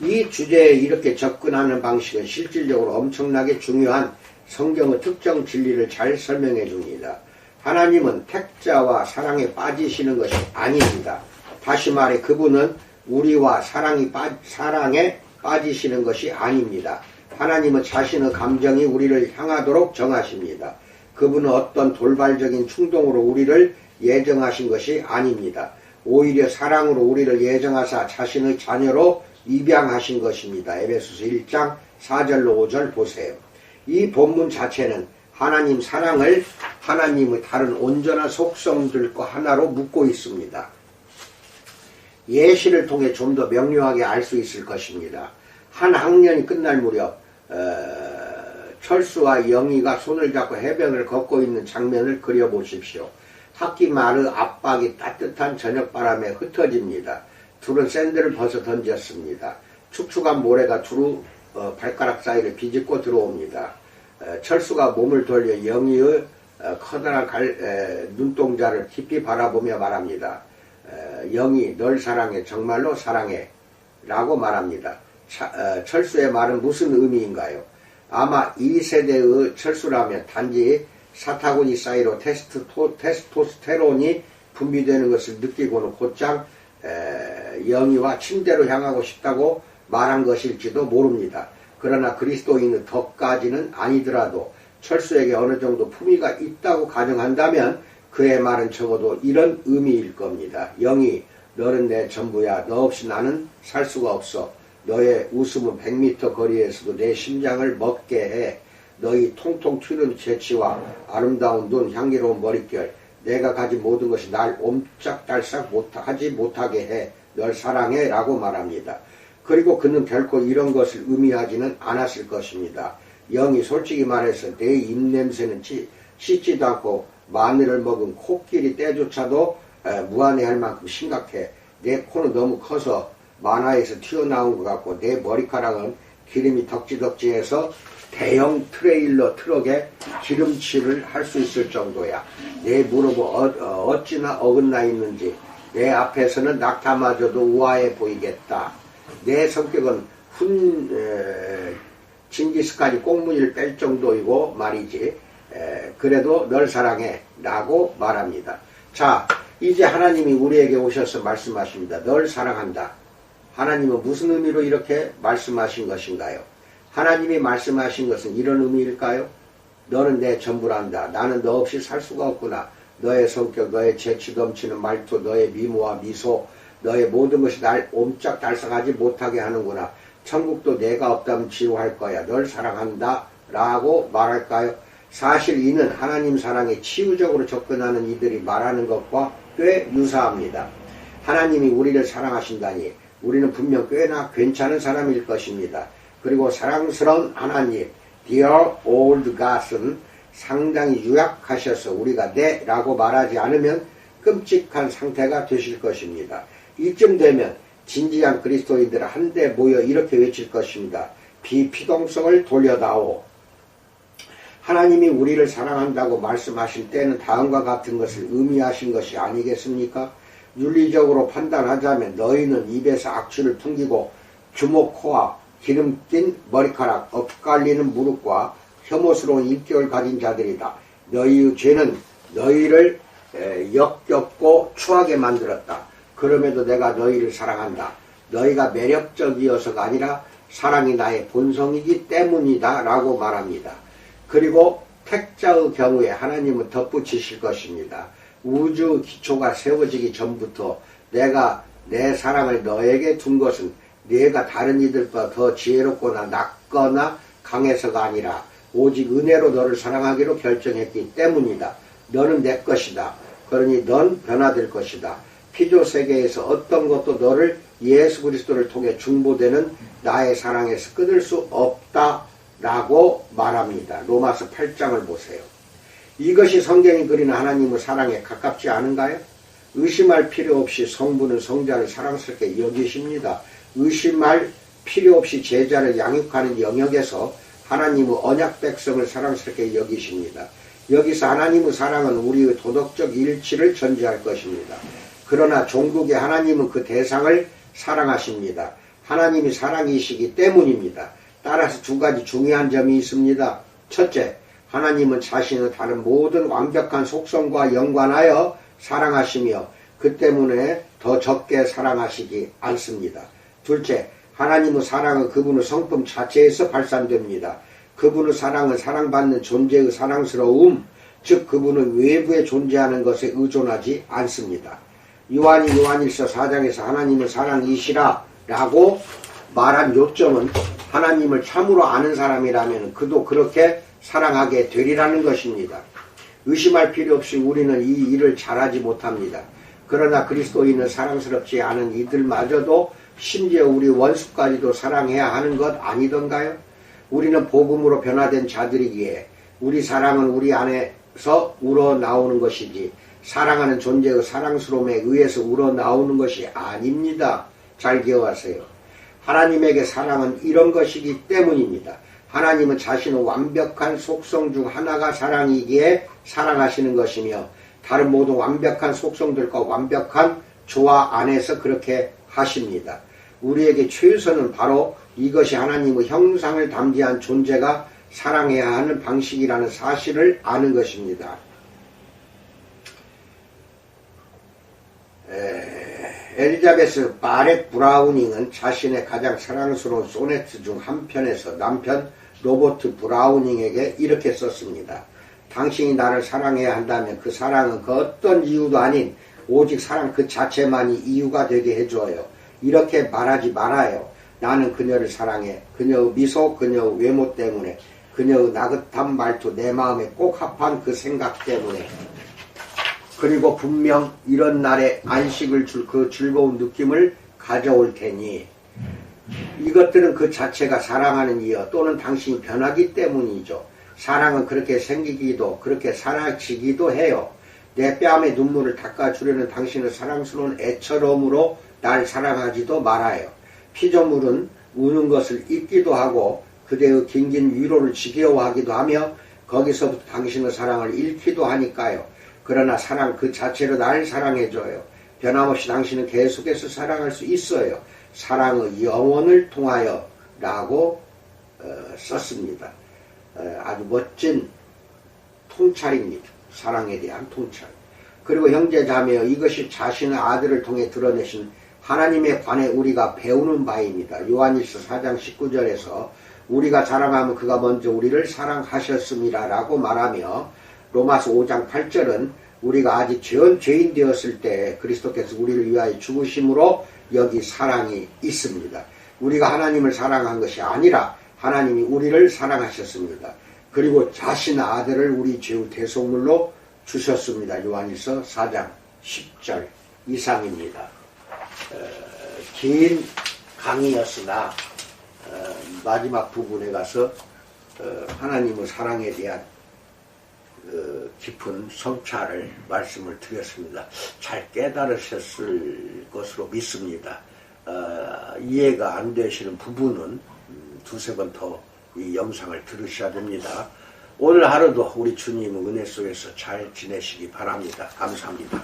이 주제에 이렇게 접근하는 방식은 실질적으로 엄청나게 중요한 성경의 특정 진리를 잘 설명해 줍니다. 하나님은 택자와 사랑에 빠지시는 것이 아닙니다. 다시 말해 그분은 우리와 사랑에 빠지시는 것이 아닙니다. 하나님은 자신의 감정이 우리를 향하도록 정하십니다. 그분은 어떤 돌발적인 충동으로 우리를 예정하신 것이 아닙니다. 오히려 사랑으로 우리를 예정하사 자신의 자녀로 입양하신 것입니다. 에베소서 1장 4절로 5절 보세요. 이 본문 자체는 하나님 사랑을 하나님의 다른 온전한 속성들과 하나로 묶고 있습니다. 예시를 통해 좀 더 명료하게 알 수 있을 것입니다. 한 학년이 끝날 무렵 철수와 영희가 손을 잡고 해변을 걷고 있는 장면을 그려보십시오. 학기 말의 압박이 따뜻한 저녁바람에 흩어집니다. 둘은 샌들을 벗어 던졌습니다. 축축한 모래가 두루 발가락 사이를 비집고 들어옵니다. 철수가 몸을 돌려 영희의 커다란 눈동자를 깊이 바라보며 말합니다. 영희, 널 사랑해, 정말로 사랑해 라고 말합니다. 철수의 말은 무슨 의미인가요? 아마 이 세대의 철수라면 단지 사타구니 사이로 테스토스테론이 분비되는 것을 느끼고는 곧장 영희와 침대로 향하고 싶다고 말한 것일지도 모릅니다. 그러나 그리스도인의 덕까지는 아니더라도 철수에게 어느 정도 품위가 있다고 가정한다면 그의 말은 적어도 이런 의미일 겁니다. 영희, 너는 내 전부야. 너 없이 나는 살 수가 없어. 너의 웃음은 100m 거리에서도 내 심장을 먹게 해. 너희 통통 튀는 재치와 아름다운 눈, 향기로운 머릿결, 내가 가진 모든 것이 날 옴짝달싹 하지 못하게 해. 널 사랑해 라고 말합니다. 그리고 그는 결코 이런 것을 의미하지는 않았을 것입니다. 영이 솔직히 말해서 내 입냄새는 씻지도 않고 마늘을 먹은 코끼리 때조차도 무안해할 만큼 심각해. 내 코는 너무 커서 만화에서 튀어나온 것 같고 내 머리카락은 기름이 덕지덕지해서 대형 트레일러 트럭에 기름칠을 할 수 있을 정도야. 내 무릎은 어찌나 어긋나 있는지 내 앞에서는 낙타마저도 우아해 보이겠다. 내 성격은 징기스칸이 꽁무니를 뺄 정도이고 말이지. 그래도 널 사랑해 라고 말합니다. 자, 이제 하나님이 우리에게 오셔서 말씀하십니다. 널 사랑한다. 하나님은 무슨 의미로 이렇게 말씀하신 것인가요? 하나님이 말씀하신 것은 이런 의미일까요? 너는 내 전부란다. 나는 너 없이 살 수가 없구나. 너의 성격, 너의 재치 넘치는 말투, 너의 미모와 미소, 너의 모든 것이 날 옴짝달싹하지 못하게 하는구나. 천국도 내가 없다면 지루할 거야. 널 사랑한다 라고 말할까요? 사실 이는 하나님 사랑에 치유적으로 접근하는 이들이 말하는 것과 꽤 유사합니다. 하나님이 우리를 사랑하신다니 우리는 분명 꽤나 괜찮은 사람일 것입니다. 그리고 사랑스러운 하나님, Dear Old God은 상당히 유약하셔서 우리가 네 라고 말하지 않으면 끔찍한 상태가 되실 것입니다. 이쯤 되면 진지한 그리스도인들 한데 모여 이렇게 외칠 것입니다. 비피동성을 돌려다오. 하나님이 우리를 사랑한다고 말씀하실 때는 다음과 같은 것을 의미하신 것이 아니겠습니까? 윤리적으로 판단하자면 너희는 입에서 악취를 풍기고 주먹, 코와 기름 낀 머리카락, 엇갈리는 무릎과 혐오스러운 인격을 가진 자들이다. 너희의 죄는 너희를 역겹고 추하게 만들었다. 그럼에도 내가 너희를 사랑한다. 너희가 매력적이어서가 아니라 사랑이 나의 본성이기 때문이다 라고 말합니다. 그리고 택자의 경우에 하나님은 덧붙이실 것입니다. 우주 기초가 세워지기 전부터 내가 내 사랑을 너에게 둔 것은 네가 다른 이들보다 더 지혜롭거나 낫거나 강해서가 아니라 오직 은혜로 너를 사랑하기로 결정했기 때문이다. 너는 내 것이다. 그러니 넌 변화될 것이다. 피조 세계에서 어떤 것도 너를 예수 그리스도를 통해 중보되는 나의 사랑에서 끊을 수 없다 라고 말합니다. 로마서 8장을 보세요. 이것이 성경이 그리는 하나님의 사랑에 가깝지 않은가요? 의심할 필요 없이 성부는 성자를 사랑스럽게 여기십니다. 의심할 필요 없이 제자를 양육하는 영역에서 하나님의 언약 백성을 사랑스럽게 여기십니다. 여기서 하나님의 사랑은 우리의 도덕적 일치를 전제할 것입니다. 그러나 종국의 하나님은 그 대상을 사랑하십니다. 하나님이 사랑이시기 때문입니다. 따라서 두 가지 중요한 점이 있습니다. 첫째, 하나님은 자신의 다른 모든 완벽한 속성과 연관하여 사랑하시며 그 때문에 더 적게 사랑하시지 않습니다. 둘째, 하나님의 사랑은 그분의 성품 자체에서 발산됩니다. 그분의 사랑은 사랑받는 존재의 사랑스러움, 즉 그분은 외부에 존재하는 것에 의존하지 않습니다. 요한이 요한일서 4장에서 하나님은 사랑이시라 라고 말한 요점은 하나님을 참으로 아는 사람이라면 그도 그렇게 사랑하게 되리라는 것입니다. 의심할 필요 없이 우리는 이 일을 잘하지 못합니다. 그러나 그리스도인은 사랑스럽지 않은 이들마저도 심지어 우리 원수까지도 사랑해야 하는 것 아니던가요? 우리는 복음으로 변화된 자들이기에 우리 사랑은 우리 안에서 우러나오는 것이지 사랑하는 존재의 사랑스러움에 의해서 우러나오는 것이 아닙니다. 잘 기억하세요. 하나님에게 사랑은 이런 것이기 때문입니다. 하나님은 자신의 완벽한 속성 중 하나가 사랑이기에 사랑하시는 것이며 다른 모든 완벽한 속성들과 완벽한 조화 안에서 그렇게 하십니다. 우리에게 최우선은 바로 이것이 하나님의 형상을 담지한 존재가 사랑해야 하는 방식이라는 사실을 아는 것입니다. 엘리자베스 바렉 브라우닝은 자신의 가장 사랑스러운 소네트 중 한 편에서 남편 로버트 브라우닝에게 이렇게 썼습니다. 당신이 나를 사랑해야 한다면 그 사랑은 그 어떤 이유도 아닌 오직 사랑 그 자체만이 이유가 되게 해줘요. 이렇게 말하지 말아요. 나는 그녀를 사랑해. 그녀의 미소, 그녀의 외모 때문에, 그녀의 나긋한 말투, 내 마음에 꼭 합한 그 생각 때문에. 그리고 분명 이런 날에 안식을 줄 그 즐거운 느낌을 가져올 테니 이것들은 그 자체가 사랑하는 이유 또는 당신이 변하기 때문이죠. 사랑은 그렇게 생기기도 그렇게 사라지기도 해요. 내 뺨에 눈물을 닦아주려는 당신의 사랑스러운 애처럼으로 날 사랑하지도 말아요. 피조물은 우는 것을 잊기도 하고 그대의 긴긴 위로를 지겨워하기도 하며 거기서부터 당신의 사랑을 잃기도 하니까요. 그러나 사랑 그 자체로 날 사랑해줘요. 변함없이 당신은 계속해서 사랑할 수 있어요. 사랑의 영원을 통하여 라고 썼습니다. 아주 멋진 통찰입니다. 사랑에 대한 통찰. 그리고 형제자매여 이것이 자신의 아들을 통해 드러내신 하나님에 관해 우리가 배우는 바입니다. 요한일서 4장 19절에서 우리가 사랑하면 그가 먼저 우리를 사랑하셨습니다 라고 말하며 로마서 5장 8절은 우리가 아직 죄인 되었을 때 그리스도께서 우리를 위하여 죽으심으로 여기 사랑이 있습니다. 우리가 하나님을 사랑한 것이 아니라 하나님이 우리를 사랑하셨습니다. 그리고 자신의 아들을 우리 죄의 대속물로 주셨습니다. 요한일서 4장 10절 이상입니다. 긴 강의였으나 마지막 부분에 가서 하나님의 사랑에 대한 깊은 성찰을 말씀을 드렸습니다. 잘 깨달으셨을 것으로 믿습니다. 이해가 안 되시는 부분은 두세 번 더 이 영상을 들으셔야 됩니다. 오늘 하루도 우리 주님의 은혜 속에서 잘 지내시기 바랍니다. 감사합니다.